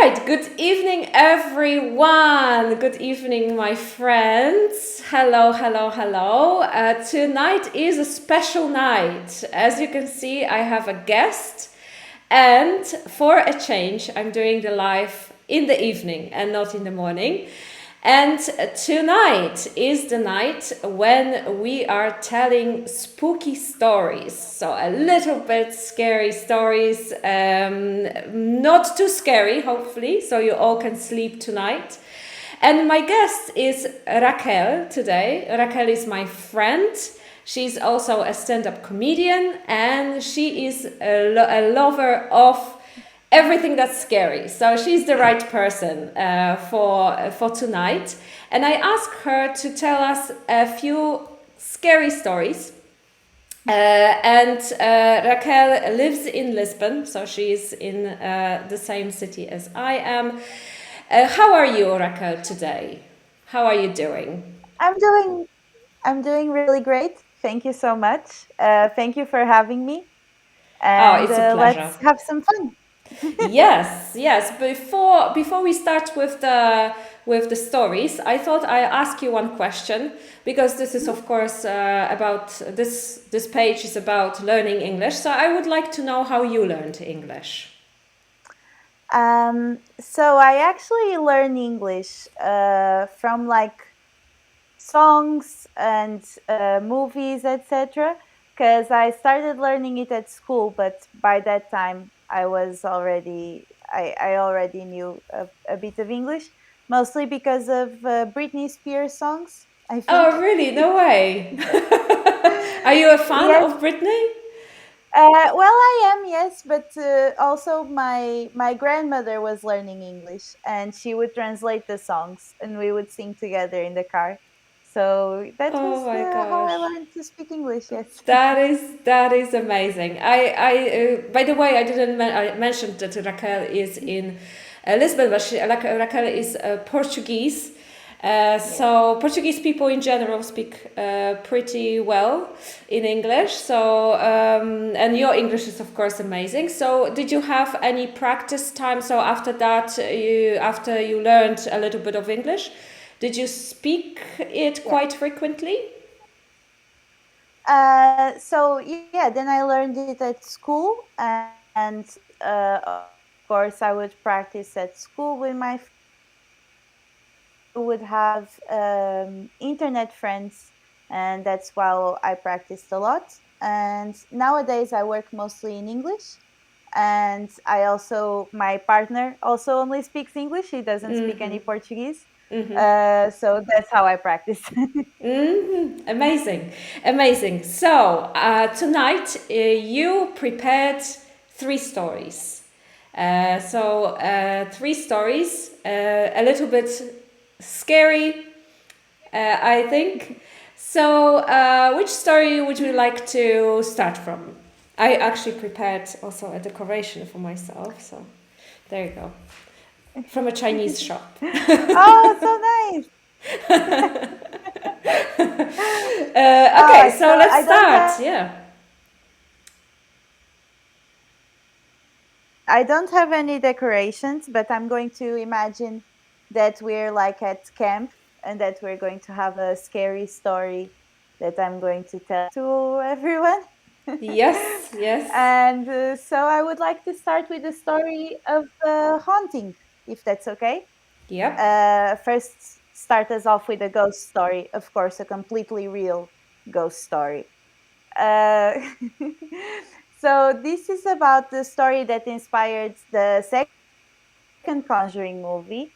right, good evening, everyone. Good evening, my friends. Hello, hello, hello. Tonight is a special night. As you can see, I have a guest, and for a change, I'm doing the live in the evening and not in the morning. And tonight is the night when we are telling spooky stories. So a little bit scary stories, not too scary, hopefully, so you all can sleep tonight. And my guest is Raquel today. Raquel is my friend. She's also a stand-up comedian, and she is a lover of everything that's scary. So she's the right person for tonight. And I asked her to tell us a few scary stories. Raquel lives in Lisbon, so she's in the same city as I am. How are you, Raquel, today? How are you doing? I'm doing really great. Thank you so much. Thank you for having me. And It's a pleasure. let's have some fun. Yes. Before we start with the stories, I thought I ask you one question, because this is of course about this page is about learning English. So I would like to know how you learned English. So I actually learned English from like songs and movies, etc. Because I started learning it at school, but by that time I already knew a bit of English, mostly because of Britney Spears songs, I think. Oh, really? No way. Are you a fan Yes. of Britney? Well, I am, yes, but also my grandmother was learning English, and she would translate the songs, and we would sing together in the car. So that Oh was my how I gosh. learned to speak English. Yes. That is amazing. I by the way, I mentioned that Raquel is in Lisbon, but Raquel is Portuguese. So Portuguese people in general speak pretty well in English. So and your English is of course amazing. So did you have any practice time? So after that, after you learned a little bit of English, did you speak it quite frequently? So yeah, then I learned it at school, and of course I would practice at school with my would have internet friends, and that's why I practiced a lot. And nowadays I work mostly in English, and my partner also only speaks English. He doesn't speak any Portuguese. So that's how I practice. Amazing. So tonight you prepared three stories. Three stories, a little bit scary, I think. So, which story would you like to start from? I actually prepared also a decoration for myself. So, there you go. From a Chinese shop. Oh, so nice. Okay, so let's I don't start. have Yeah. I don't have any decorations, but I'm going to imagine that we're like at camp and that we're going to have a scary story that I'm going to tell to everyone. Yes. And so I would like to start with the story of haunting, if that's okay. Yep. First, start us off with a ghost story, of course, a completely real ghost story. Uh, so this is about the story that inspired the second Conjuring movie.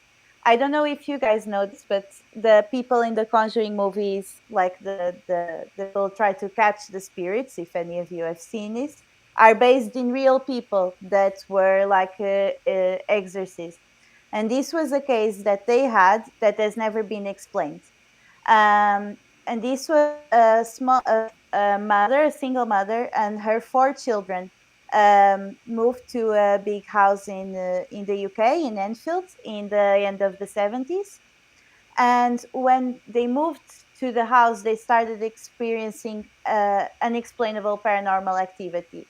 I don't know if you guys know this, but the people in the Conjuring movies, like the people try to catch the spirits, if any of you have seen this, are based in real people that were like exorcists. And this was a case that they had that has never been explained. And this was a single mother, and her four children moved to a big house in the UK, in Enfield, in the end of the 70s. And when they moved to the house, they started experiencing unexplainable paranormal activity.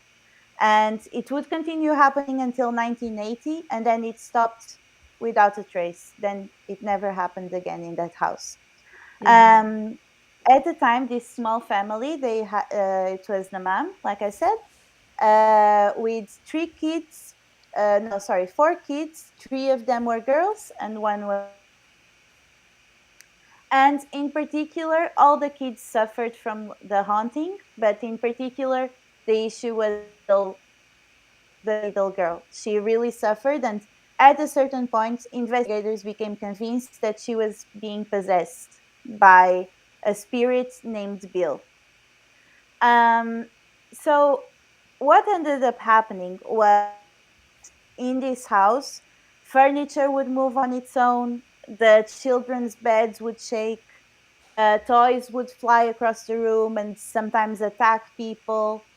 And it would continue happening until 1980, and then it stopped without a trace. Then it never happened again in that house. Um, at the time, this small family, it was the mom, like I said, with three kids. No, sorry, four kids. Three of them were girls, and one was. And in particular, all the kids suffered from the haunting, but in particular, the issue was the little girl. She really suffered, and at a certain point, investigators became convinced that she was being possessed by a spirit named Bill. Um, so, what ended up happening was in this house, furniture would move on its own, the children's beds would shake, toys would fly across the room and sometimes attack people.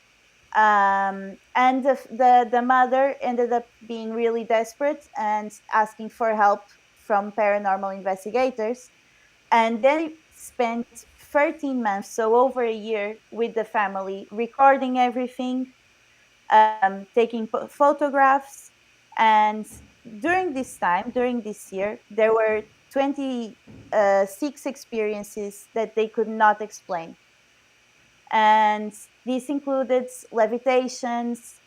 And the mother ended up being really desperate and asking for help from paranormal investigators. And they spent 13 months, so over a year, with the family, recording everything, taking photographs. And during this year, there were 26 experiences that they could not explain. And this included levitations,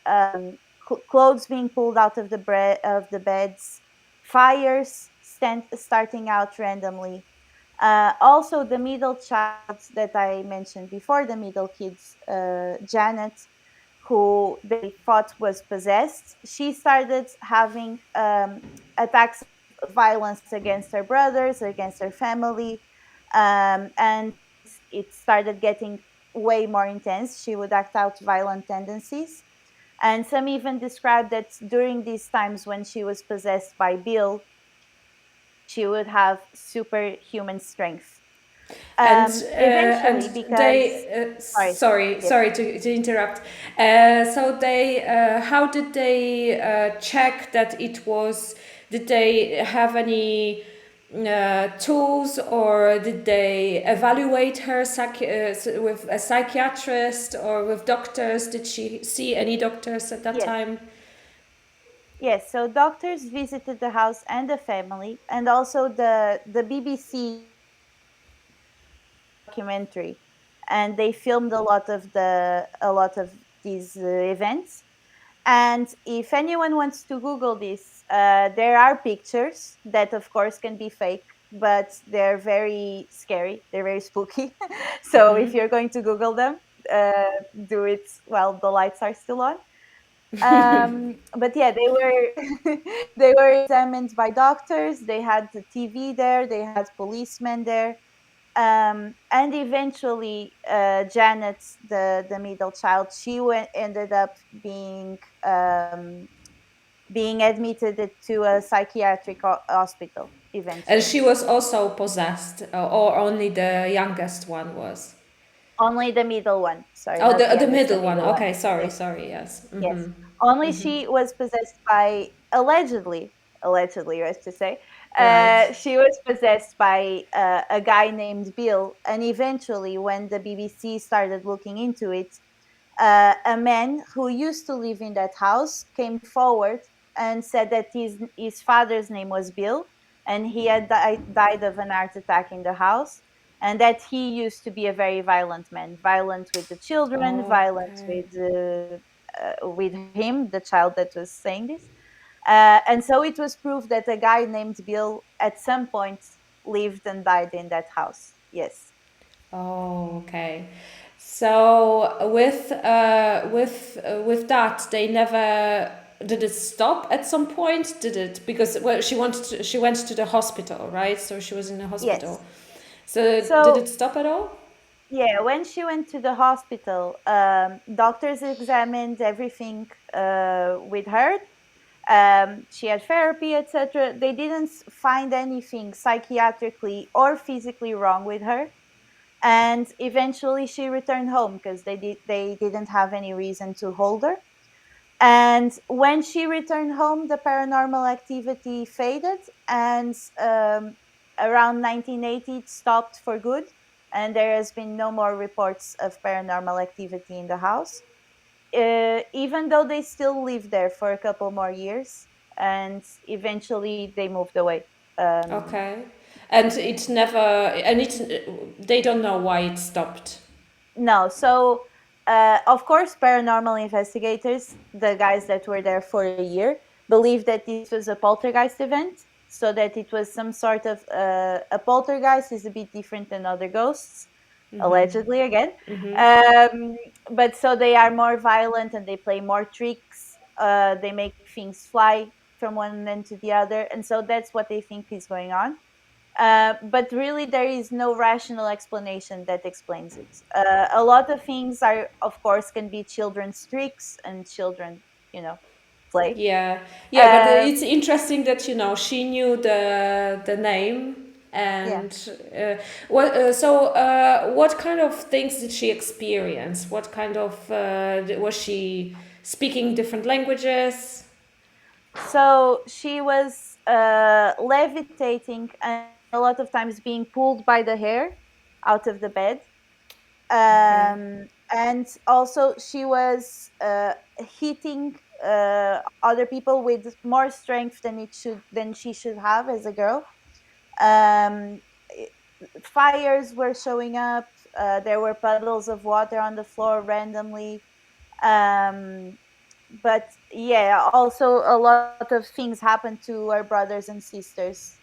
clothes being pulled out of the beds, fires starting out randomly. Also, the middle child that I mentioned before, the middle kids, Janet, who they thought was possessed, she started having attacks of violence against her brothers, against her family, and it started getting way more intense. She would act out violent tendencies. And some even described that during these times when she was possessed by Bill, she would have superhuman strength. Eventually, because they sorry, yes, sorry to interrupt. So they how did they check that it was? Did they have any tools, or did they evaluate her with a psychiatrist or with doctors? Did she see any doctors at that yes, time? yes. So doctors visited the house and the family, and also the BBC documentary, and they filmed a lot of these events. And if anyone wants to Google this, there are pictures that, of course, can be fake, but they're very scary. They're very spooky. So if you're going to Google them, do it while the lights are still on. But yeah, they were they were examined by doctors. They had the TV there. They had policemen there. And eventually, Janet, the middle child, ended up being admitted to a psychiatric hospital And eventually. she was also possessed, or only the youngest one was? Only the middle one, sorry, Oh, not the the youngest, the middle one. middle one. Okay, sorry, Yes, sorry. Yes. yes. Only she was possessed by allegedly, as to say, Right. she was possessed by a guy named Bill. And eventually, when the BBC started looking into it, a man who used to live in that house came forward and said that his father's name was Bill, and he had died of an heart attack in the house, and that he used to be a very violent man, violent with the children, violent Okay. with him, the child that was saying this. And so it was proved that a guy named Bill at some point lived and died in that house. Yes. Oh, okay. So with that, they never did it stop at some point? Did it? Because well, she went to the hospital, right? So she was in the Yes. hospital. So did So it stop at all? yeah, when she went to the hospital, doctors examined everything with her. She had therapy, etc. They didn't find anything psychiatrically or physically wrong with her, and eventually she returned home because they didn't have any reason to hold her. And when she returned home, the paranormal activity faded, and around 1980, it stopped for good. And there has been no more reports of paranormal activity in the house, even though they still lived there for a couple more years. and eventually they moved away. Okay. And it never, and they don't know why it stopped. No, so of course, paranormal investigators, the guys that were there for a year, believe that this was a poltergeist event, so that it was some sort of a poltergeist is a bit different than other ghosts, allegedly again. But so they are more violent and they play more tricks. They make things fly from one end to the other, and so that's what they think is going on. But really, there is no rational explanation that explains it. A lot of things are, of course, can be children's tricks and children, play. Yeah, yeah, but Um, it's interesting that she knew the name yeah. and what kind of things did she experience? What kind of was she speaking different languages? So she was levitating and a lot of times being pulled by the hair out of the bed. And also she was hitting other people with more strength than she should have as a girl. Um, Fires were showing up. There were puddles of water on the floor randomly. But yeah, also a lot of things happened to her brothers and sisters,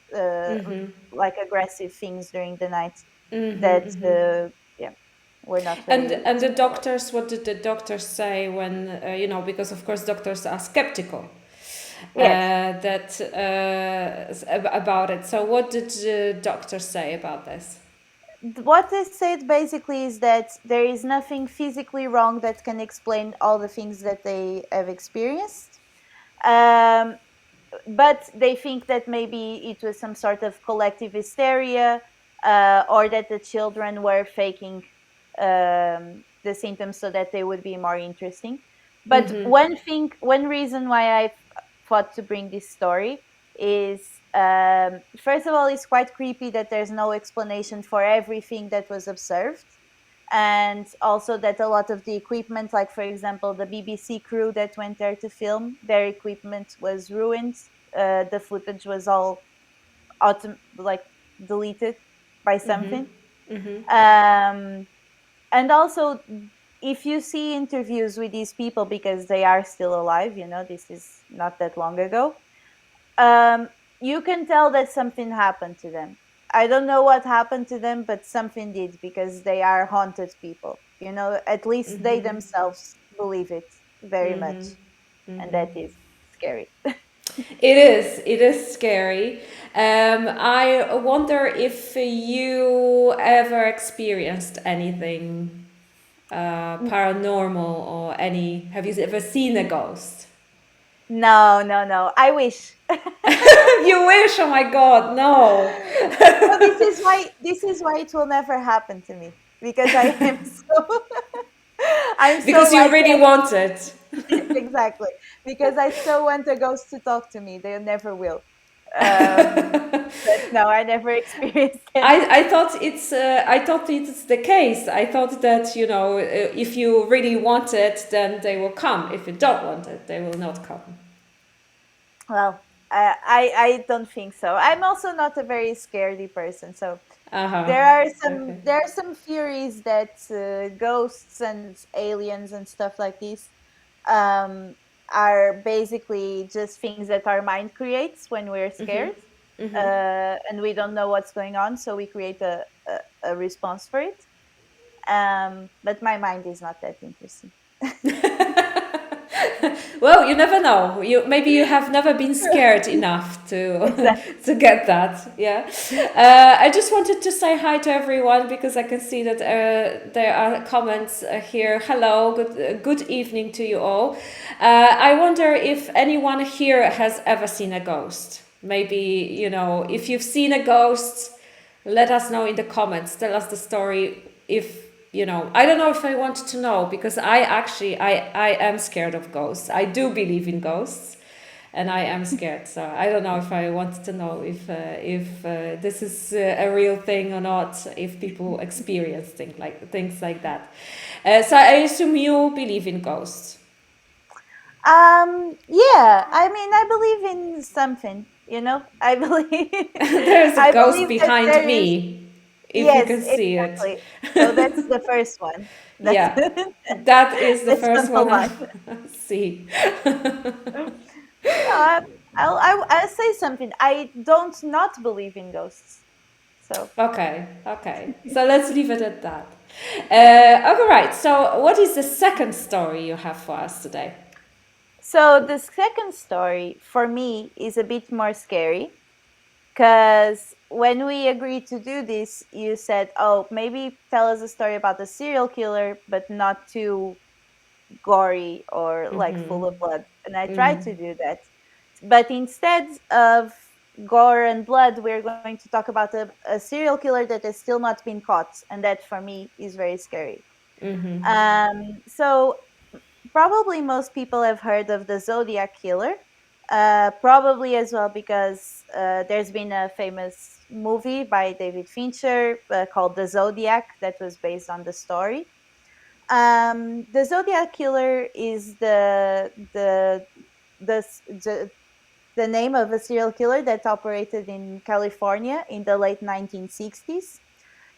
like aggressive things during the night that were not And very. and the doctors, what did the doctors say when because of course doctors are skeptical Yes. about it. So what did the doctors say about this? What they said basically is that there is nothing physically wrong that can explain all the things that they have experienced. But they think that maybe it was some sort of collective hysteria, or that the children were faking the symptoms so that they would be more interesting. But one reason why I thought to bring this story is, first of all, it's quite creepy that there's no explanation for everything that was observed. And also that a lot of the equipment, like for example the BBC crew that went there to film, their equipment was ruined. The footage was all deleted by something. And also, if you see interviews with these people, because they are still alive, this is not that long ago, you can tell that something happened to them. I don't know what happened to them, but something did, because they are haunted people. At least they themselves believe it very much. And that is scary. It is scary. I wonder if you ever experienced anything paranormal or have you ever seen a ghost? No. I wish. You wish? Oh my God, no. No, this is why it will never happen to me, because I am so I'm so Because you like really want it. exactly, because I so want a ghost to talk to me. They never will. But no, I never experienced it. I thought it's the case. I thought that if you really want it, then they will come. If you don't want it, they will not come. Well, I don't think so. I'm also not a very scaredy person, so there are some theories that ghosts and aliens and stuff like this are basically just things that our mind creates when we're scared. And we don't know what's going on, so we create a response for it. But my mind is not that interesting. Well, you never know. Maybe you have never been scared enough to Exactly. to get that. Yeah. I just wanted to say hi to everyone because I can see that there are comments here. Hello, good evening to you all. I wonder if anyone here has ever seen a ghost. Maybe if you've seen a ghost, let us know in the comments. Tell us the story. If I don't know if I want to know, because I am scared of ghosts. I do believe in ghosts, and I am scared. So I don't know if I want to know if this is a real thing or not. If people experience things like that. So I assume you believe in ghosts. Yeah, I mean, I believe in something, I believe. There's a I ghost believe that behind there is. me, if you Yes, can see it. exactly. So that's the first one. That's Yeah, that is the that's on first the one I line. see. No, I'll say something. I don't not believe in ghosts. So Okay. So let's leave it at that. All right. So, what is the second story you have for us today? so the second story for me is a bit more scary because when we agreed to do this, you said, "Oh, maybe tell us a story about a serial killer, but not too gory or like full of blood." And I tried to do that. But instead of gore and blood, we're going to talk about a serial killer that has still not been caught. And that for me is very scary. So probably most people have heard of the Zodiac Killer. Probably as well because there's been a famous movie by David Fincher called The Zodiac that was based on the story. The Zodiac Killer is the the name of a serial killer that operated in California in the late 1960s.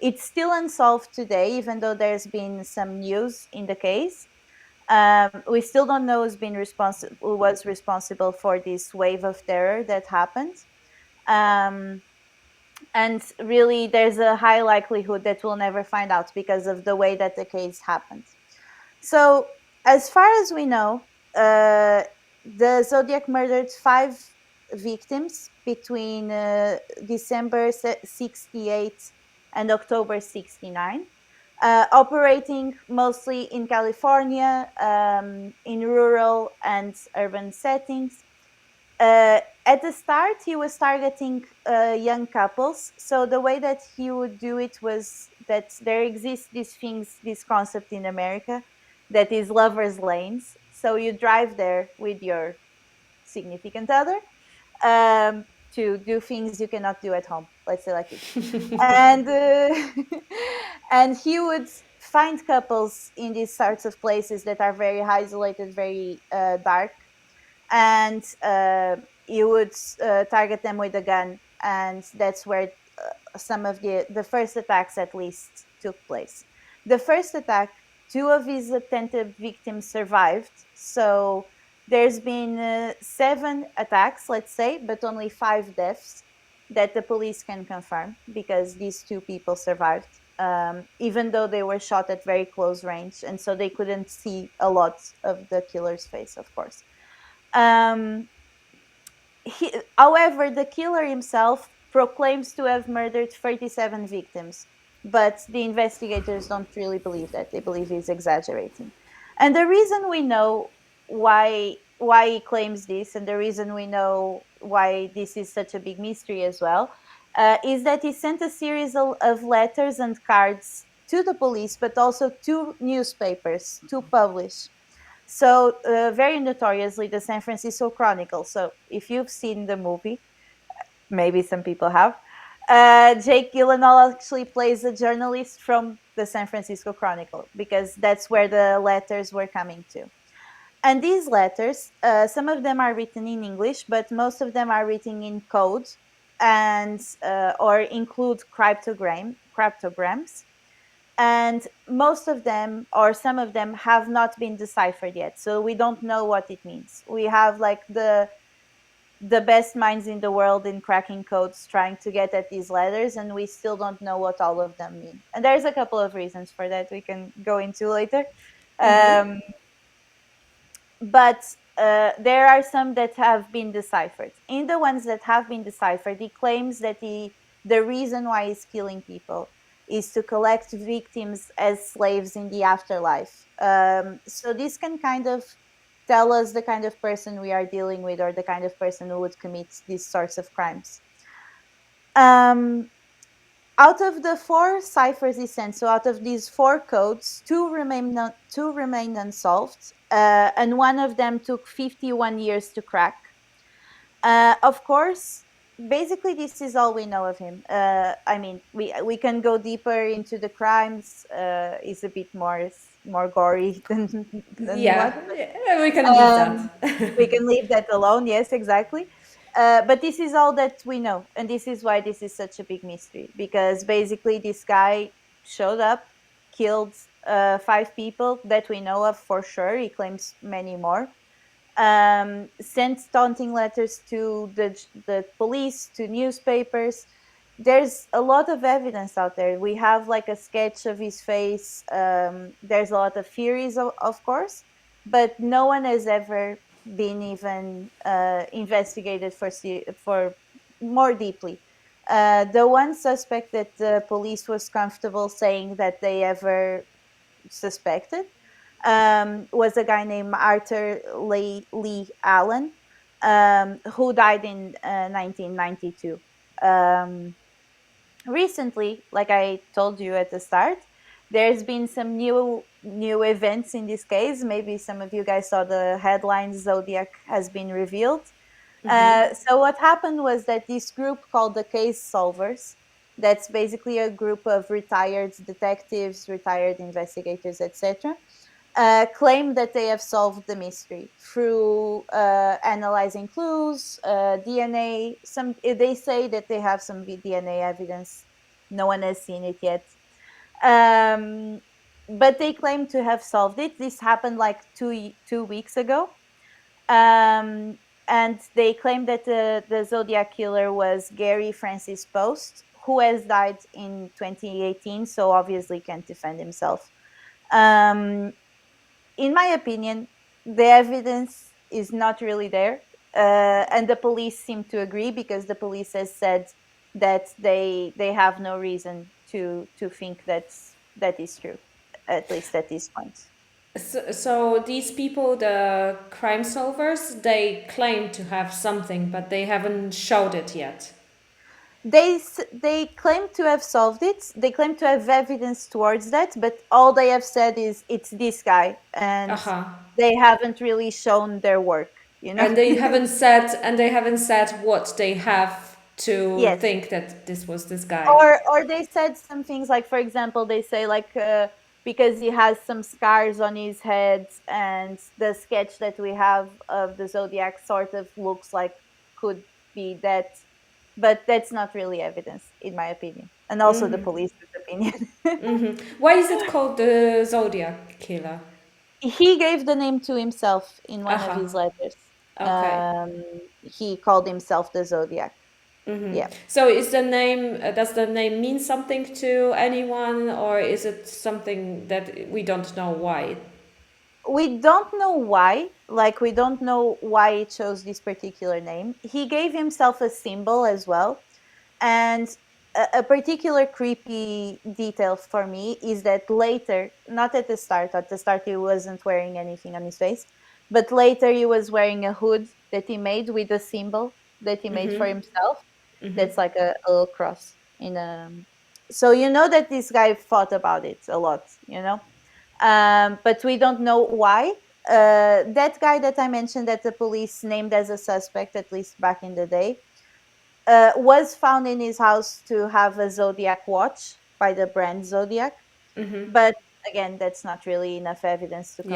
It's still unsolved today, even though there's been some news in the case. We still don't know who was responsible for this wave of terror that happened. Um, and really, there's a high likelihood that we'll never find out because of the way that the case happened. So, as far as we know, the Zodiac murdered 5 victims between December 68 and October 69, operating mostly in California, in rural and urban settings. At the start, he was targeting young couples. So the way that he would do it was that there exists this concept in America that is lovers' lanes. So you drive there with your significant other to do things you cannot do at home. Let's say like this. And and he would find couples in these sorts of places that are very isolated, very dark, and you would target them with a gun, and that's where some of the first attacks at least took place. The first attack, 2 of his attempted victims survived, so there's been 7 attacks, let's say, but only 5 deaths that the police can confirm because these 2 people survived, even though they were shot at very close range, and so they couldn't see a lot of the killer's face, of course. However, the killer himself proclaims to have murdered 37 victims, but the investigators don't really believe that. They believe he's exaggerating. And the reason we know why he claims this, and the reason we know why this is such a big mystery as well, is that he sent a series of letters and cards to the police, but also to newspapers to publish. So, very notoriously, the San Francisco Chronicle. So, if you've seen the movie, maybe some people have, Jake Gyllenhaal actually plays a journalist from the San Francisco Chronicle because that's where the letters were coming to. And these letters, some of them are written in English, but most of them are written in code and or include cryptograms, and most of them or some of them have not been deciphered yet, so we don't know what it means. We have like the best minds in the world in cracking codes trying to get at these letters, and we still don't know what all of them mean, and there's a couple of reasons for that we can go into later. But there are some that have been deciphered. In the ones that have been deciphered, he claims that the reason why he's killing people is to collect victims as slaves in the afterlife. So this can kind of tell us the kind of person we are dealing with, or the kind of person who would commit these sorts of crimes. Out of the 4 ciphers he sent, so out of these 4 codes, 2 remain unsolved, and one of them took 51 years to crack. Of course, basically this is all we know of him. I mean, we can go deeper into the crimes. It's a bit more gory than Yeah, what. we can leave that. We can leave that alone. Yes, exactly. But this is all that we know, and this is why this is such a big mystery, because basically this guy showed up, killed 5 people that we know of for sure. He claims many more. Sent taunting letters to the police, to newspapers. There's a lot of evidence out there. We have like a sketch of his face. There's a lot of theories, of course, but no one has ever been even investigated for more deeply. The one suspect that the police was comfortable saying that they ever suspected was a guy named Arthur Lee Allen, who died in 1992. Um, Recently, like I told you at the start, there's been some new events in this case. Maybe some of you guys saw the headlines, Zodiac has been revealed. So what happened was that this group called the Case Solvers, that's basically a group of retired detectives, retired investigators, etc., claim that they have solved the mystery through analyzing clues, DNA. They say that they have some DNA evidence. No one has seen it yet, but they claim to have solved it. This happened like 2 weeks ago, and they claim that the Zodiac Killer was Gary Francis Post, who has died in 2018, so obviously can't defend himself. Um, in my opinion, the evidence is not really there, and the police seem to agree, because the police has said that they have no reason to think that is true, at least at this point. So these people, the crime solvers, they claim to have something, but they haven't showed it yet. They claim to have solved it. They claim to have evidence towards that, but all they have said is it's this guy, and they haven't really shown their work. And they haven't said what they have to Yes. think that this was this guy. Or they said some things like, for example, they say like because he has some scars on his head, and the sketch that we have of the Zodiac sort of looks like could be that, but that's not really evidence, in my opinion, and also the police's opinion. Why is it called the Zodiac Killer? He gave the name to himself in one of his letters. Okay. He called himself the Zodiac. Yeah. So is the name, does the name mean something to anyone, or is it something that we don't know why? We don't know why. Like, we don't know why he chose this particular name. He gave himself a symbol as well. And a particular creepy detail for me is that later, not at the start he wasn't wearing anything on his face, but later he was wearing a hood that he made with a symbol that he made for himself. That's like a little cross in a. So you know that this guy thought about it a lot, but we don't know why. That guy that I mentioned that the police named as a suspect, at least back in the day, was found in his house to have a Zodiac watch by the brand Zodiac. But again, that's not really enough evidence to come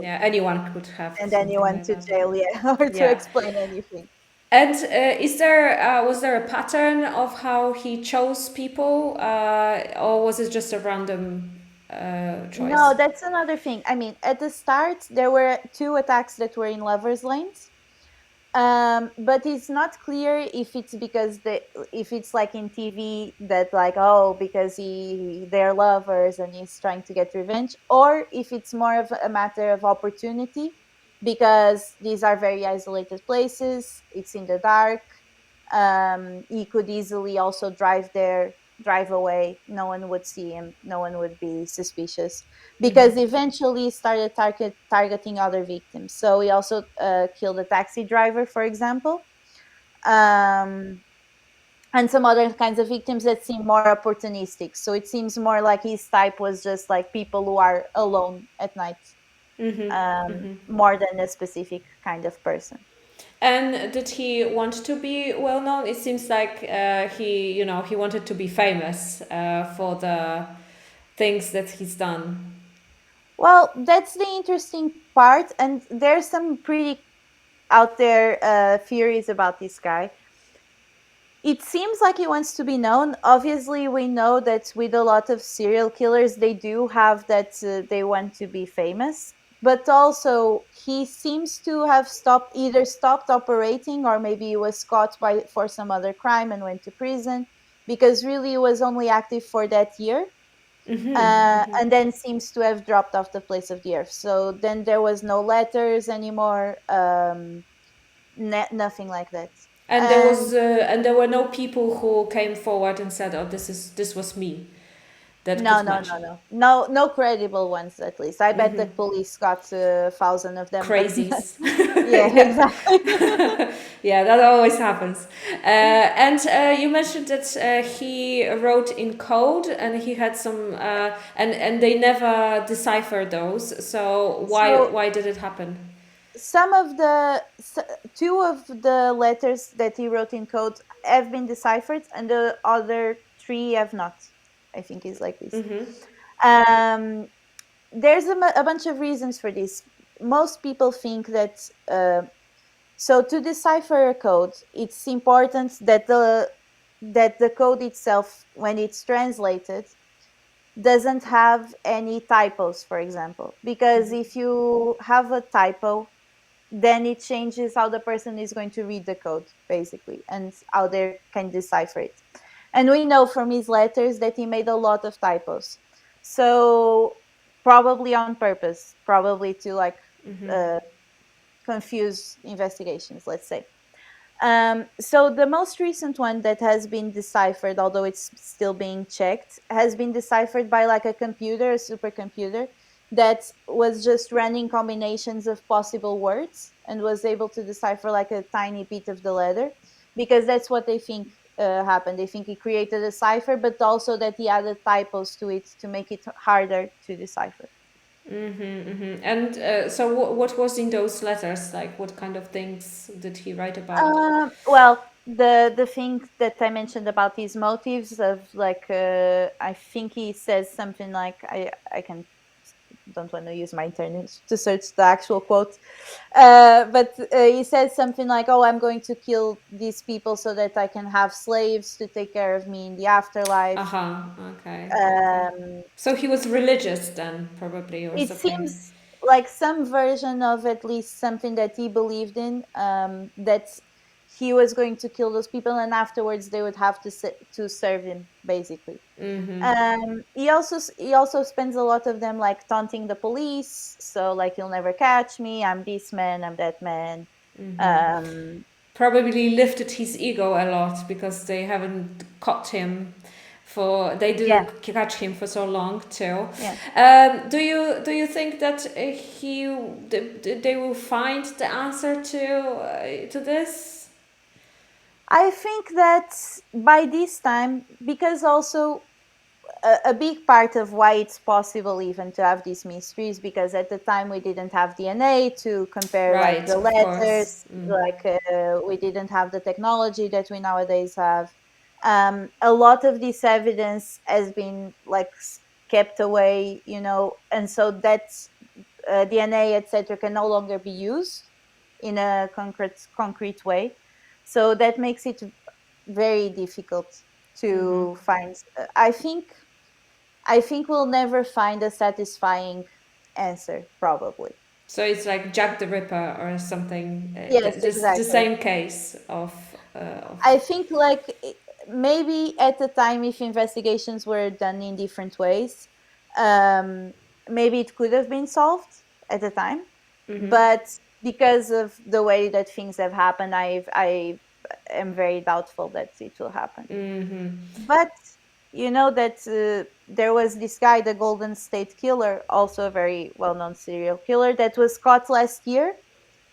anyone could have send something anyone like to that. jail, or to explain anything. And was there a pattern of how he chose people, or was it just a random choice? No, that's another thing. I mean, at the start, there were 2 attacks that were in lovers' lanes. But it's not clear if it's because if it's like in TV that like, oh, because they're lovers and he's trying to get revenge, or if it's more of a matter of opportunity, because these are very isolated places. It's in the dark. He could easily also drive away. No one would see him. No one would be suspicious, because eventually he started targeting other victims. So he also killed a taxi driver, for example, and some other kinds of victims that seem more opportunistic. So it seems more like his type was just like people who are alone at night, more than a specific kind of person. And did he want to be well known? It seems like he wanted to be famous for the things that he's done. Well, that's the interesting part, and there's some pretty out there theories about this guy. It seems like he wants to be known. Obviously, we know that with a lot of serial killers, they do have that they want to be famous. But also, he seems to have either stopped operating, or maybe he was caught for some other crime and went to prison, because really he was only active for that year. And then seems to have dropped off the face of the earth. So then there was no letters anymore, nothing like that. And there were no people who came forward and said, "Oh, this was me." That No, could no, match. no, no, no, no credible ones. At least I bet the police got 1,000 of them. Crazies. Yeah, exactly. Yeah, that always happens. And you mentioned that he wrote in code, and he had some, and they never deciphered those. So why did it happen? Two of the letters that he wrote in code have been deciphered, and the other 3 have not. I think it's like this. There's a bunch of reasons for this. Most people think that so to decipher a code, it's important that the code itself, when it's translated, doesn't have any typos, for example. Because if you have a typo, then it changes how the person is going to read the code, basically, and how they can decipher it. And we know from his letters that he made a lot of typos. So probably on purpose, probably to confuse investigations, let's say. So the most recent one that has been deciphered, although it's still being checked, has been deciphered by like a computer, a supercomputer, that was just running combinations of possible words and was able to decipher like a tiny bit of the letter, because that's what they think happened. They think he created a cipher, but also that he added typos to it to make it harder to decipher. And so what was in those letters? Like, what kind of things did he write about? Well, the thing that I mentioned about these motives of like I think he says something like I don't want to use my internet to search the actual quote, but he says something like, "Oh, I'm going to kill these people so that I can have slaves to take care of me in the afterlife." Okay. Um, So he was religious then, probably, or it something. seems like some version of at least something that he believed in, that he was going to kill those people, and afterwards they would have to serve him, basically. He also spends a lot of them like taunting the police, so like, "You'll never catch me, I'm this man, I'm that man." Probably lifted his ego a lot because they haven't caught him they didn't catch him for so long too. Yeah. Do you think that they will find the answer to this? I think that by this time, because also a big part of why it's possible even to have these mysteries, because at the time we didn't have DNA to compare like the letters, we didn't have the technology that we nowadays have. A lot of this evidence has been like kept away, and so that's DNA, etc., can no longer be used in a concrete way. So that makes it very difficult to find. I think we'll never find a satisfying answer, probably. So it's like Jack the Ripper or something. Yes, exactly. The same case of. I think like maybe at the time, if investigations were done in different ways, maybe it could have been solved at the time. But because of the way that things have happened, I am very doubtful that it will happen. But you know that there was this guy, the Golden State Killer, also a very well-known serial killer, that was caught last year.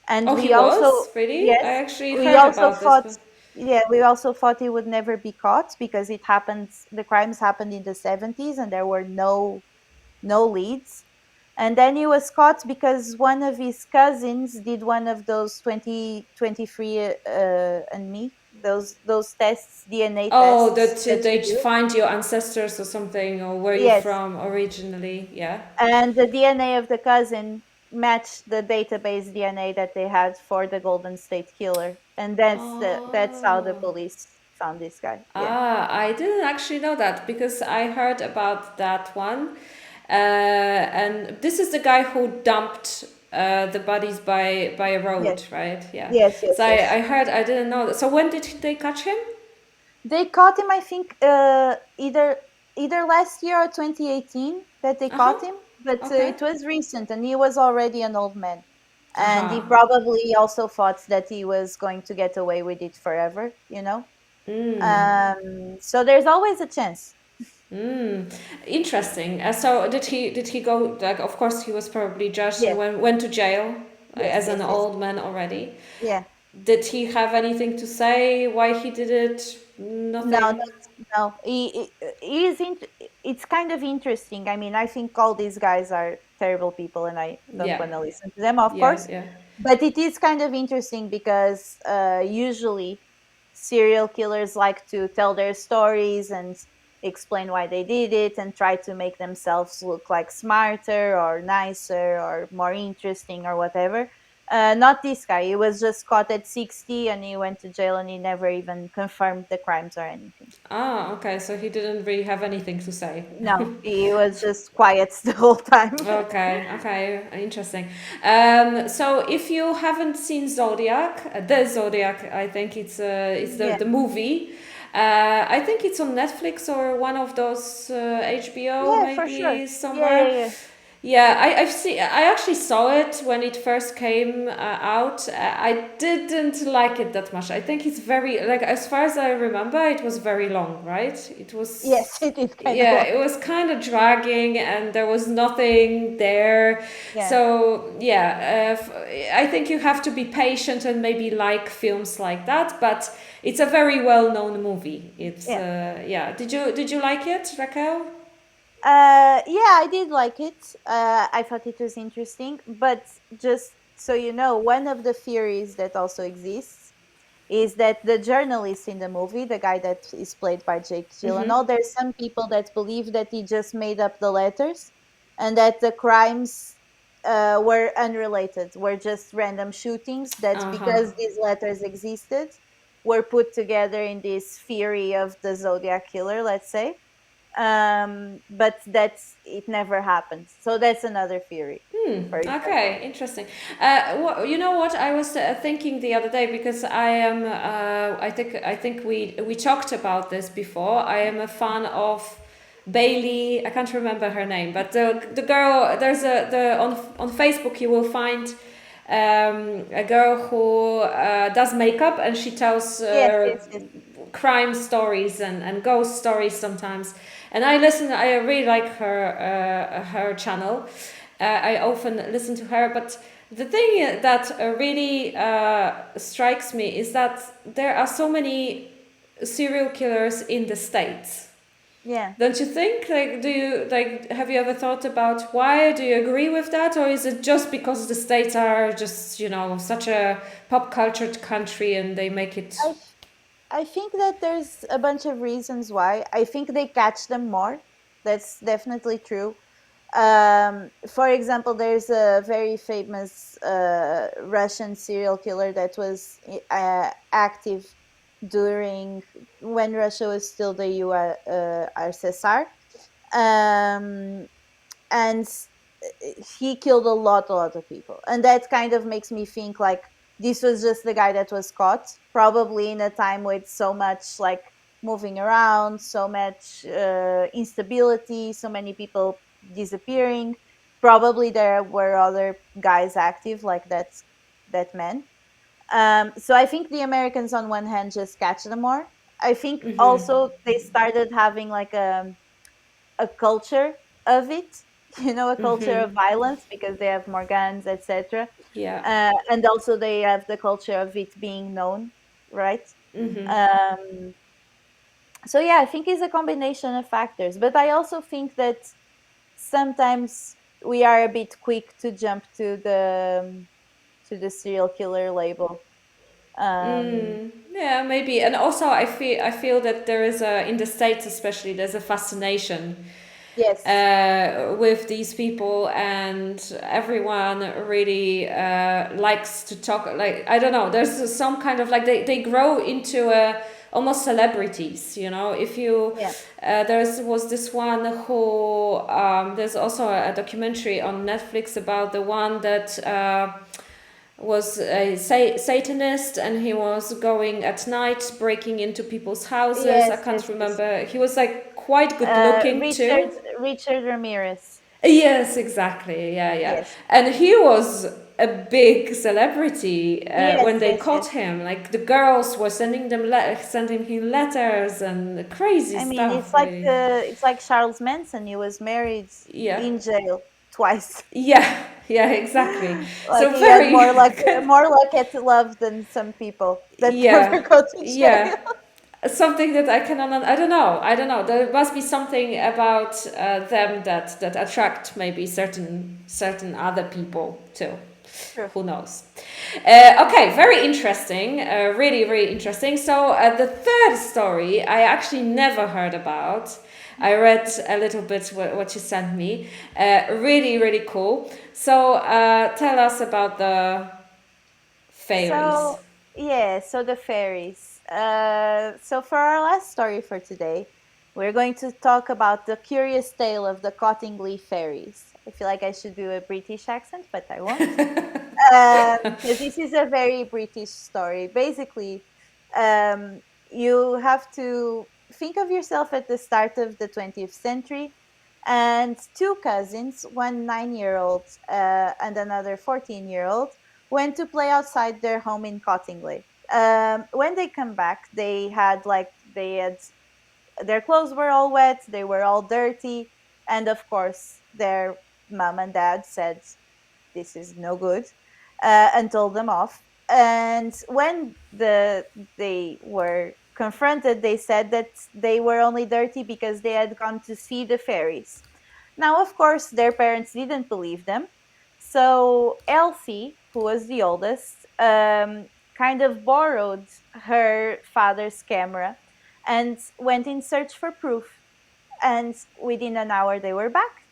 And he was? Really? Yes, I actually heard about this. Yeah, we also thought he would never be caught because the crimes happened in the 70s and there were no leads. And then he was caught because one of his cousins did one of those 23 and me, those tests, DNA tests. That they find your ancestors or something, or where you're from originally. Yeah. And the DNA of the cousin match the database DNA that they had for the Golden State Killer, and that's how the Oh. police found this guy. Yeah. Ah, I didn't actually know that because I heard about that one. And this is the guy who dumped the bodies by a Yes. road, right? Yeah. Yes. Yes. So Yes. I heard, I didn't know that. So when did they catch him? They caught him, I think, either last year or 2018 that they Uh-huh. caught him, but Okay. it was recent, and he was already an old man, and he Uh-huh. probably also thought that he was going to get away with it forever, you know. So there's always a chance. Interesting. So did he go, like, of course he was probably judged and Yes. went to jail Yes. as an Yes. Yes. old man already. Yeah. Did he have anything to say why he did it? No, Nothing. no. He is. It's kind of interesting. I mean, I think all these guys are terrible people, and I don't Yeah. want to listen to them, of Yeah, course. yeah. But it is kind of interesting because usually serial killers like to tell their stories and explain why they did it and try to make themselves look like smarter or nicer or more interesting or whatever. Not this guy. He was just caught at 60 and he went to jail and he never even confirmed the crimes or anything. Ah, okay. So he didn't really have anything to say. No, he was just quiet the whole time. Okay, okay, interesting. So if you haven't seen Zodiac, the Zodiac, I think it's Yeah. the movie. I think it's on Netflix or one of those HBO Yeah, for sure. maybe Yeah, somewhere. yeah, yeah. Yeah, I actually saw it when it first came out. I didn't like it that much. I think it's very, like, as far as I remember, it was very long, right? It was, Yes, it is kind of yeah, long. it was kind of dragging and there was nothing there. Yeah. So yeah, I think you have to be patient and maybe like films like that, but it's a very well-known movie. It's Yeah. yeah. Did you like it, Raquel? Yeah, I did like it. I thought it was interesting, but just so you know, one of the theories that also exists is that the journalist in the movie, the guy that is played by Jake Gyllenhaal, there's some people that believe that he just made up the letters and that the crimes were unrelated, were just random shootings, that Uh-huh. because these letters existed, were put together in this theory of the Zodiac Killer, let's say. But that's it never happened. So that's another theory, for example. Okay, interesting. You know what I was thinking the other day, because I am. I think we talked about this before. I am a fan of Bailey. I can't remember her name, but the girl. There's on Facebook you will find a girl who does makeup and she tells Yes, yes, yes. crime stories and ghost stories sometimes. And I really like her channel. I often listen to her, but the thing that really strikes me is that there are so many serial killers in the States. Yeah. Don't you think? Like, do you like? Have you ever thought about why? Do you agree with that, or is it just because the States are just, such a pop cultured country and they make it? I I think that there's a bunch of reasons why. I think they catch them more. That's definitely true. For example, there's a very famous Russian serial killer that was active during when Russia was still the USSR, and he killed a lot of people, and that kind of makes me think like this was just the guy that was caught, probably in a time with so much like moving around, so much instability, so many people disappearing. Probably there were other guys active like that man. So I think the Americans on one hand just catch them more. I think also they started having like a culture of it, a culture of violence because they have more guns, etc. Yeah. And also they have the culture of it being known, right? Um, so yeah, I think it's a combination of factors, but I also think that sometimes we are a bit quick to jump to the serial killer label. Yeah, maybe. And also I feel that there is a, in the States especially, there's a fascination Yes. with these people, and everyone really likes to talk. Like, I don't know, there's some kind of like they grow into almost celebrities, you know. If you was this one who there's also a documentary on Netflix about the one that was a Satanist, and he was going at night breaking into people's houses. I can't remember. He was like quite good looking too. Richard Ramirez. Yes, exactly. Yeah. Yes. And he was a big celebrity when they caught him. Like, the girls were sending him letters and crazy stuff. I mean, it's like Charles Manson. He was married in jail twice. Yeah, exactly. Like, so he very had more luck at love than some people that never go to jail. Something that I cannot. I don't know. There must be something about them that attract maybe certain other people too. Sure. Who knows? Okay, very interesting. Really interesting. So the third story I actually never heard about. I read a little bit what you sent me. Really cool. So tell us about the fairies. So the fairies. So for our last story for today, we're going to talk about the curious tale of the Cottingley fairies. I feel like I should do a British accent, but I won't. Because this is a very British story. Basically, you have to think of yourself at the start of the 20th century, and two cousins, one 9-year-old and another 14-year-old, went to play outside their home in Cottingley. When they come back, they had their clothes were all wet, they were all dirty, and of course their mom and dad said, "This is no good," and told them off. And when they were confronted, they said that they were only dirty because they had gone to see the fairies. Now, of course, their parents didn't believe them. So Elsie, who was the oldest, kind of borrowed her father's camera and went in search for proof. And within an hour, they were back.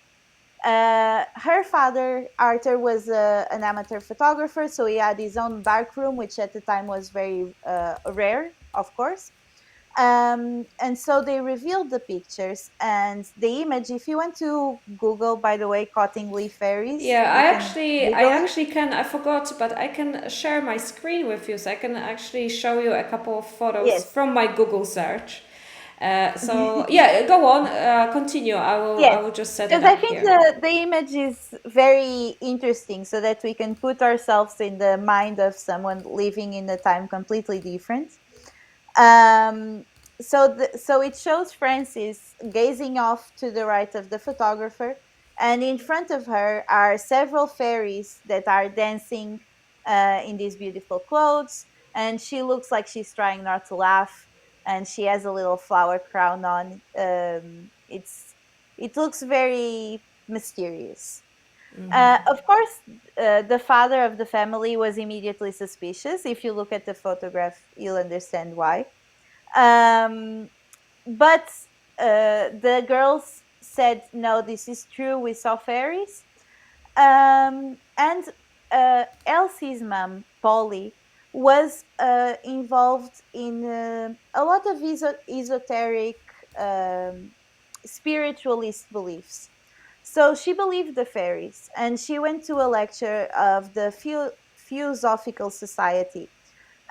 Her father, Arthur, was an amateur photographer, so he had his own darkroom, which at the time was very rare, of course. And so they revealed the pictures and the image. If you want to Google, by the way, Cottingley fairies. Yeah, I actually can. I forgot, but I can share my screen with you, so I can actually show you a couple of photos from my Google search. So yeah, go on, continue. I will just set it up because I think here. the image is very interesting, so that we can put ourselves in the mind of someone living in a time completely different. So it shows Frances gazing off to the right of the photographer, and in front of her are several fairies that are dancing in these beautiful clothes, and she looks like she's trying not to laugh, and she has a little flower crown on. It looks very mysterious. Of course, the father of the family was immediately suspicious. If you look at the photograph, you'll understand why. But the girls said, "No, this is true. We saw fairies." And Elsie's mom, Polly, was involved in a lot of esoteric spiritualist beliefs. So she believed the fairies, and she went to a lecture of the Theosophical Society.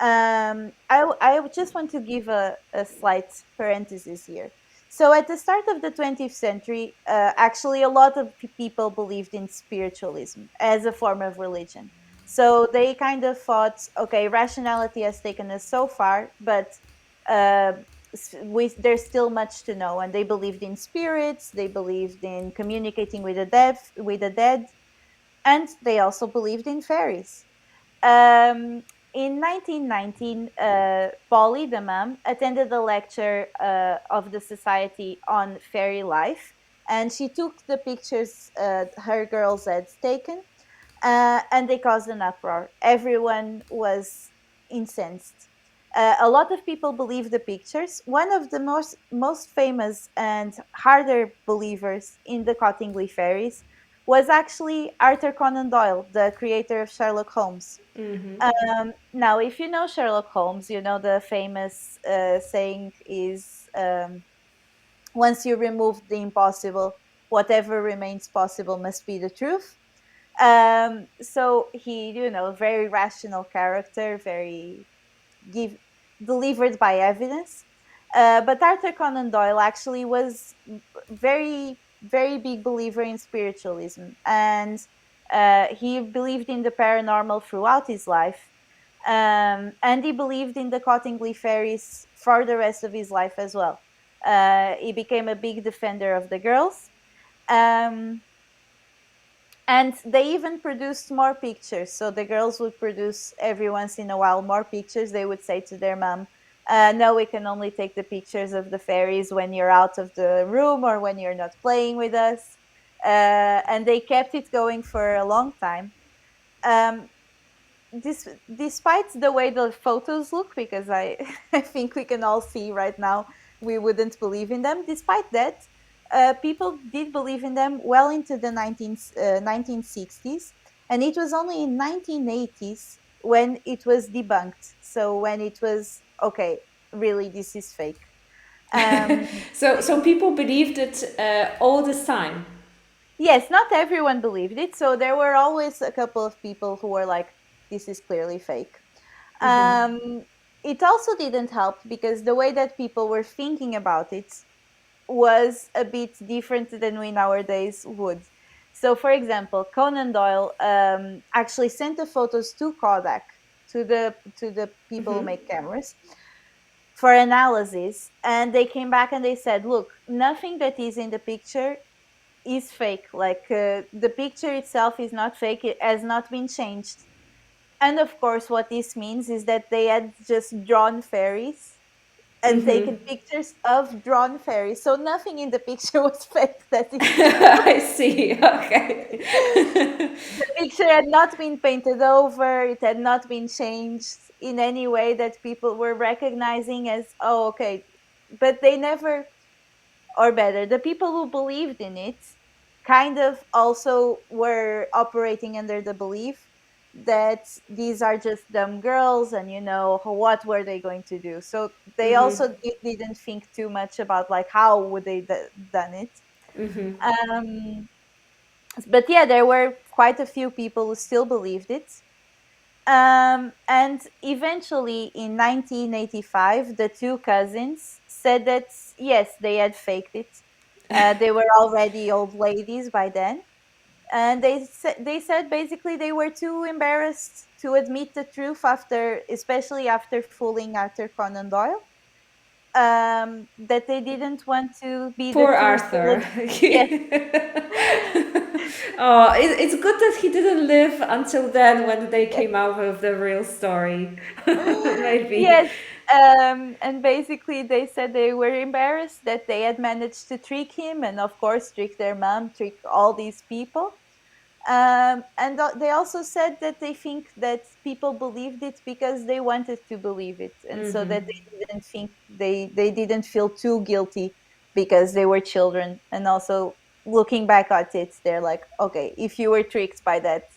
I just want to give a slight parenthesis here. So at the start of the 20th century, actually a lot of people believed in spiritualism as a form of religion. So they kind of thought, okay, rationality has taken us so far, but there's still much to know. And they believed in spirits, they believed in communicating with the dead, and they also believed in fairies. In 1919, Polly, the mom, attended a lecture of the society on fairy life, and she took the pictures her girls had taken, and they caused an uproar. Everyone was incensed. A lot of people believe the pictures. One of the most famous and harder believers in the Cottingley fairies was actually Arthur Conan Doyle, the creator of Sherlock Holmes. Now, if you know Sherlock Holmes, you know the famous saying is, once you remove the impossible, whatever remains possible must be the truth. So he, very rational character, very give delivered by evidence. But Arthur Conan Doyle actually was very, very big believer in spiritualism, and he believed in the paranormal throughout his life. And he believed in the Cottingley fairies for the rest of his life as well. He became a big defender of the girls. Um, and they even produced more pictures. So the girls would produce every once in a while more pictures. They would say to their mom, no, we can only take the pictures of the fairies when you're out of the room or when you're not playing with us. And they kept it going for a long time. Despite the way the photos look, because I, I think we can all see right now, we wouldn't believe in them. Despite that, people did believe in them well into the 1960s. And it was only in 1980s when it was debunked. So when it was, okay, really, this is fake. So people believed it all the time. Yes, not everyone believed it. So there were always a couple of people who were like, this is clearly fake. It also didn't help because the way that people were thinking about it was a bit different than we nowadays would. So, for example, Conan Doyle actually sent the photos to Kodak, to the people who make cameras, for analysis, and they came back and they said, "Look, nothing that is in the picture is fake. Like the picture itself is not fake; it has not been changed." And of course, what this means is that they had just drawn fairies and taken pictures of drawn fairies. So nothing in the picture was fake. That is I see. Okay. the picture had not been painted over. It had not been changed in any way that people were recognizing as, oh, okay. But they never, or better, the people who believed in it kind of also were operating under the belief that these are just dumb girls and what were they going to do. So they also didn't think too much about like how would they done it. But yeah, there were quite a few people who still believed it. And eventually in 1985 the two cousins said that yes, they had faked it. They were already old ladies by then, and they said basically they were too embarrassed to admit the truth especially after fooling Arthur Conan Doyle, that they didn't want to be the Poor two Arthur. yes. Oh, it's good that he didn't live until then when they came out with the real story. Maybe. Yes. And basically they said they were embarrassed that they had managed to trick him, and of course trick their mom, trick all these people. And they also said that they think that people believed it because they wanted to believe it, and so that they didn't feel too guilty because they were children. And also looking back at it, they're like, okay, if you were tricked by that,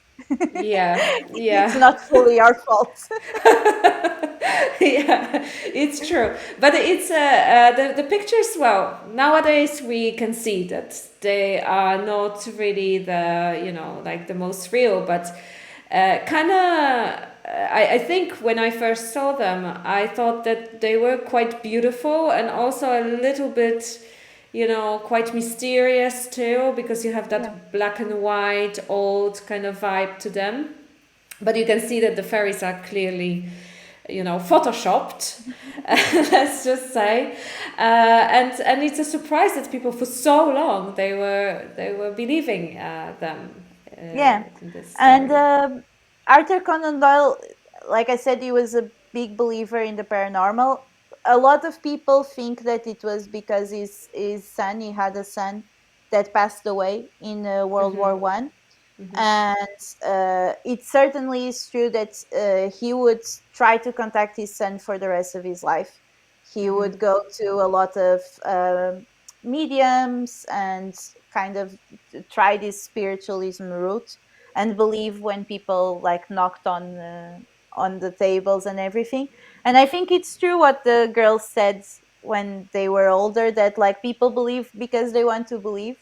Yeah, it's yeah. not fully our fault. Yeah, it's true. But it's the pictures. Well, nowadays we can see that they are not really like the most real, but kind of. I think when I first saw them, I thought that they were quite beautiful and also a little bit, quite mysterious too, because you have that black and white old kind of vibe to them. But you can see that the fairies are clearly, photoshopped. Let's just say, and it's a surprise that people for so long they were believing them. In this story. And Arthur Conan Doyle, like I said, he was a big believer in the paranormal. A lot of people think that it was because his son, he had a son that passed away in World War One. And it certainly is true that he would try to contact his son for the rest of his life. He would go to a lot of mediums and kind of try this spiritualism route and believe when people like knocked on the tables and everything. And I think it's true what the girls said when they were older, that like people believe because they want to believe,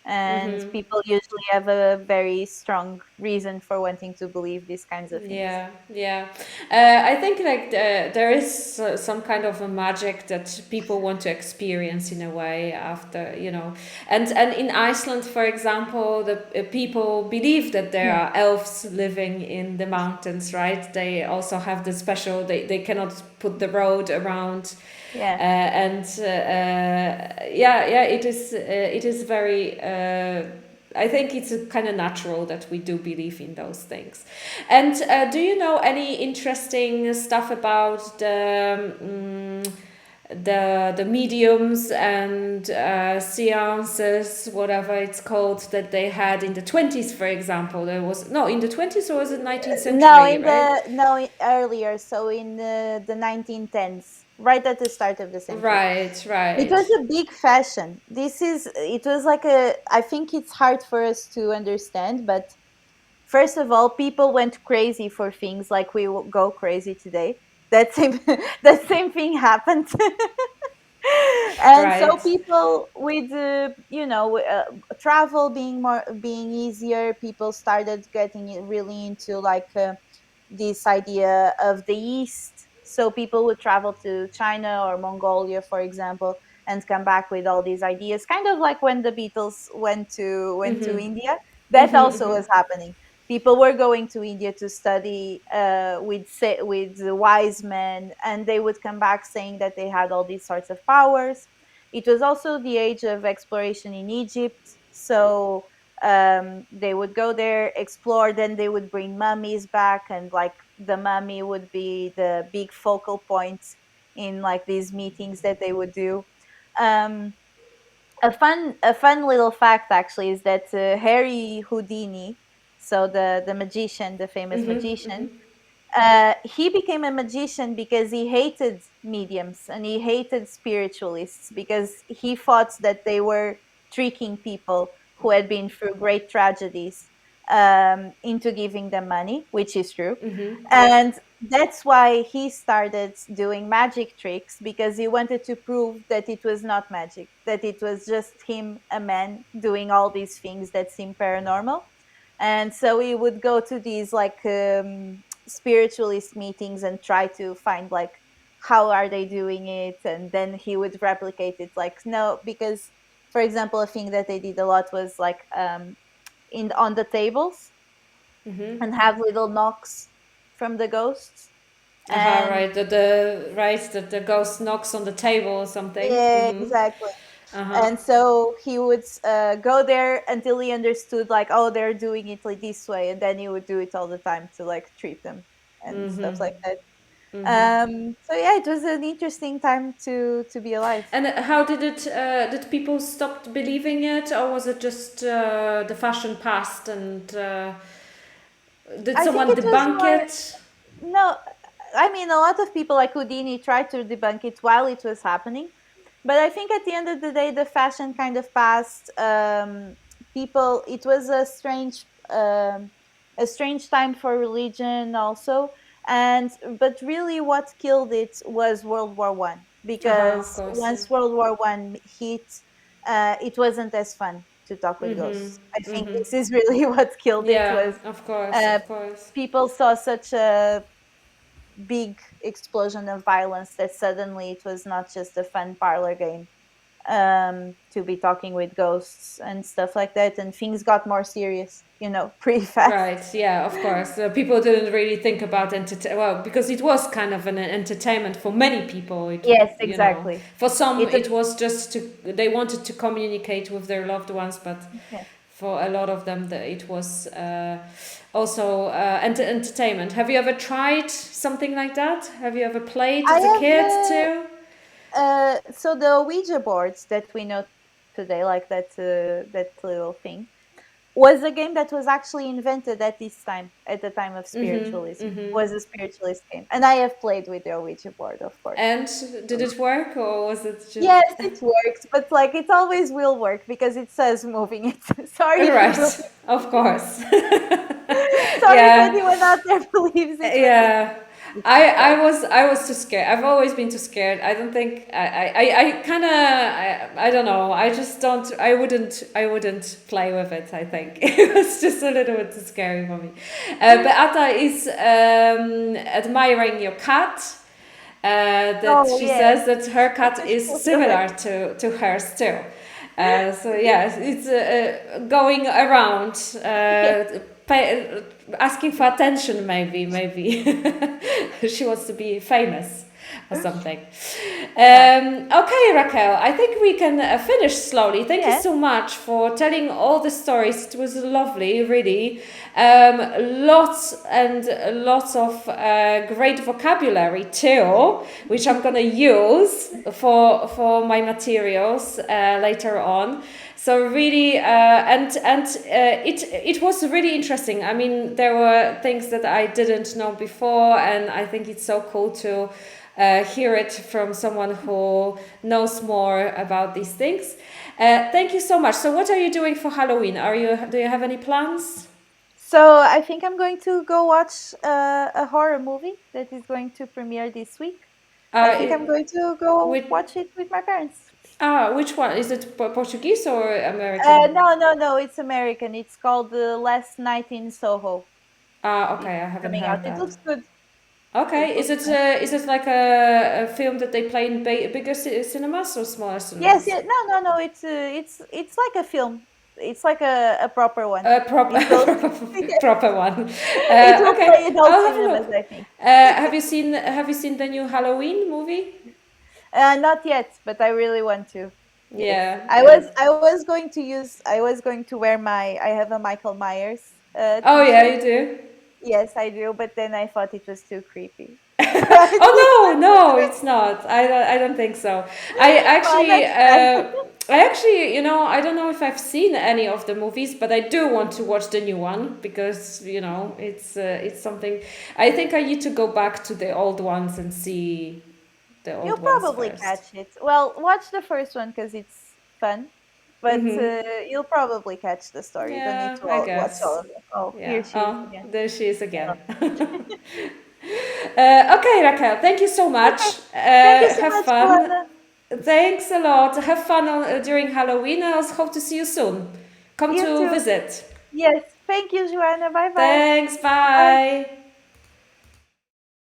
and people usually have a very strong reason for wanting to believe these kinds of things. Yeah, yeah. I think like there is some kind of a magic that people want to experience in a way after, and in Iceland, for example, the people believe that there Yeah. are elves living in the mountains, right? They also have the special. They cannot put the road around. Yeah. And yeah, it is very. I think it's kind of natural that we do believe in those things. And do you know any interesting stuff about the mediums and seances, whatever it's called, that they had in the 20s, for example? There was no in the 20s, or was it 19th century, right? Earlier, so in the 1910s, right at the start of the century. Right, It right. was a big fashion. It was like I think it's hard for us to understand, but first of all, people went crazy for things like we will go crazy today. That same, that same thing happened. And so Right. people with, travel being easier, people started getting really into like this idea of the East. So people would travel to China or Mongolia, for example, and come back with all these ideas, kind of like when the Beatles went to India. That also was happening. People were going to India to study with the wise men, and they would come back saying that they had all these sorts of powers. It was also the age of exploration in Egypt, so they would go there, explore, then they would bring mummies back, and like the mummy would be the big focal point in like these meetings that they would do. um, a fun little fact actually is that Harry Houdini, so the magician, the famous magician, he became a magician because he hated mediums and he hated spiritualists, because he thought that they were tricking people who had been through great tragedies into giving them money, which is true. And that's why he started doing magic tricks, because he wanted to prove that it was not magic, that it was just him, a man, doing all these things that seem paranormal. And so he would go to these like spiritualist meetings and try to find like how are they doing it, and then he would replicate it like no, because for example a thing that they did a lot was like in on the tables and have little knocks from the ghosts. And Right. The ghost knocks on the table or something. yeah, exactly. And so he would go there until he understood like, oh, they're doing it like this way, and then he would do it all the time to like treat them and stuff like that. So yeah, it was an interesting time to be alive. And how did it? Did people stop believing it, or was it just the fashion passed? And did I think someone it was debunk more, it? no, I mean, a lot of people like Houdini tried to debunk it while it was happening, but I think at the end of the day, the fashion kind of passed. People, it was a strange time for religion also, and but really, what killed it was World War I, Of because course. once World War I hit, it wasn't as fun to talk with ghosts. I think this is really what killed it, Yeah, was of course, uh, of course. people saw such a big explosion of violence that suddenly it was not just a fun parlor game to be talking with ghosts and stuff like that, and things got more serious, pretty fast. Right, yeah, of course. People didn't really think about well, because it was kind of an entertainment for many people. Yes, exactly. For some It it was just they wanted to communicate with their loved ones, but yeah. for a lot of them it was also entertainment. Have you ever tried something like that? Have you ever played I as a kid have too? so the Ouija boards that we know today, like that little thing. was a game that was actually invented at this time, at the time of spiritualism. Was a spiritualist game, and I have played with the Ouija board, of course. And did it work, or was it just... Yes, it works, but like it always will work because it says moving it. Sorry, Right, if you of course. sorry Yeah. if anyone out there believes it. Yeah, I was too scared. I've always been too scared. I don't think I kind of I don't know. I just don't. I wouldn't play with it. I think it was just a little bit too scary for me. Beata is admiring your cat. That she says that her cat is similar to hers too. So yeah, it's going around, asking for attention. Maybe she wants to be famous or something. Okay, Raquel, I think we can finish slowly. Thank you so much for telling all the stories. It was lovely, really. Lots and lots of great vocabulary too, which I'm gonna use for my materials later on. So really, it was really interesting. I mean, there were things that I didn't know before, and I think it's so cool to hear it from someone who knows more about these things. Thank you so much. So, what are you doing for Halloween? Do you have any plans? So I think I'm going to go watch a horror movie that is going to premiere this week. I think I'm going to go watch it with my parents. Which one? Is it Portuguese or American? No, it's American. It's called Last Night in Soho. Okay, I haven't heard that. It looks good. Okay, is it like a film that they play in bigger cinemas or smaller cinemas? Yes, no. It's like a film. It's like a proper one. A proper one. It will play adult cinemas, I think. Have you seen the new Halloween movie? Not yet, but I really want to. Yeah. I was going to wear I have a Michael Myers. Oh yeah, you do. Yes, I do, but then I thought it was too creepy. Oh no, it's not. I don't think so. I actually, I don't know if I've seen any of the movies, but I do want to watch the new one because it's something. I think I need to go back to the old ones and see the old ones. You'll probably catch it. Well, watch the first one because it's fun. But you'll probably catch the story. You don't need to watch all of it. Oh, yeah. Here she is again. There she is again. Okay, Raquel, thank you so much. Thank you so have much, fun. Joanna. Thanks a lot. Have fun during Halloween. I hope to see you soon. Come You to too. visit. Yes. Thank you, Joanna. Bye-bye. Thanks. Bye.